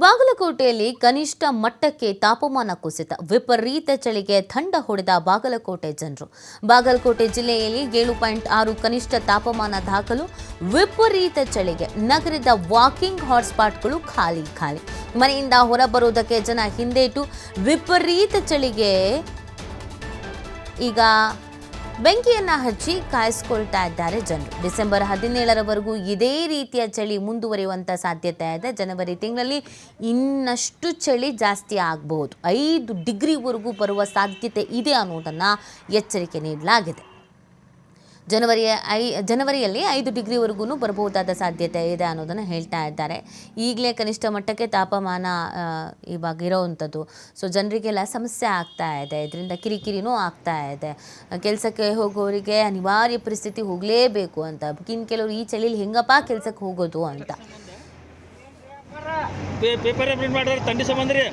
ಬಾಗಲಕೋಟೆಯಲ್ಲಿ ಕನಿಷ್ಠ ಮಟ್ಟಕ್ಕೆ ತಾಪಮಾನ ಕುಸಿತ, ವಿಪರೀತ ಚಳಿಗೆ ಥಂಡ ಹೊಡೆದ ಬಾಗಲಕೋಟೆ ಜನರು. ಬಾಗಲಕೋಟೆ ಜಿಲ್ಲೆಯಲ್ಲಿ 7.6 ಕನಿಷ್ಠ ತಾಪಮಾನ ದಾಖಲು. ವಿಪರೀತ ಚಳಿಗೆ ನಗರದ ವಾಕಿಂಗ್ ಹಾಟ್ಸ್ಪಾಟ್ಗಳು ಖಾಲಿ. ಮನೆಯಿಂದ ಹೊರಬರುವುದಕ್ಕೆ ಜನ ಹಿಂದೇಟು. ವಿಪರೀತ ಚಳಿಗೆ ಈಗ ಬೆಂಕಿಯನ್ನ ಹಚ್ಚಿ ಕಾಯಿಸ್ಕೊಳ್ತಾ ಇದ್ದಾರೆ ಜನರು. ಡಿಸೆಂಬರ್ 17ರವರೆಗೂ ಇದೇ ರೀತಿಯ ಚಳಿ ಮುಂದುವರಿಯುವಂಥ ಸಾಧ್ಯತೆ ಇದೆ. ಜನವರಿ ತಿಂಗಳಲ್ಲಿ ಇನ್ನಷ್ಟು ಚಳಿ ಜಾಸ್ತಿ ಆಗಬಹುದು, 5 ಡಿಗ್ರಿವರೆಗೂ ಬರುವ ಸಾಧ್ಯತೆ ಇದೆ ಅನ್ನೋದನ್ನು ಎಚ್ಚರಿಕೆ ನೀಡಲಾಗಿದೆ. ಜನವರಿಯಲ್ಲಿ 5 ಡಿಗ್ರಿವರೆಗೂ ಬರಬಹುದಾದ ಸಾಧ್ಯತೆ ಇದೆ ಅನ್ನೋದನ್ನು ಹೇಳ್ತಾ ಇದ್ದಾರೆ. ಈಗಲೇ ಕನಿಷ್ಠ ಮಟ್ಟಕ್ಕೆ ತಾಪಮಾನ ಇವಾಗ ಇರೋವಂಥದ್ದು. ಸೊ ಜನರಿಗೆಲ್ಲ ಸಮಸ್ಯೆ ಆಗ್ತಾ ಇದೆ, ಇದರಿಂದ ಕಿರಿಕಿರಿನೂ ಆಗ್ತಾ ಇದೆ. ಕೆಲಸಕ್ಕೆ ಹೋಗೋರಿಗೆ ಅನಿವಾರ್ಯ ಪರಿಸ್ಥಿತಿ ಹೋಗಲೇಬೇಕು ಅಂತ. ಇನ್ನು ಕೆಲವರು ಈ ಚಳಿಲಿ ಹೆಂಗಪ್ಪ ಕೆಲಸಕ್ಕೆ ಹೋಗೋದು ಅಂತ. ಪೇಪರ್ ಪ್ರಿಂಟ್ ಮಾಡಿದ್ರೆ ತಂಡಿ ಸಂಬಂಧ ರೀ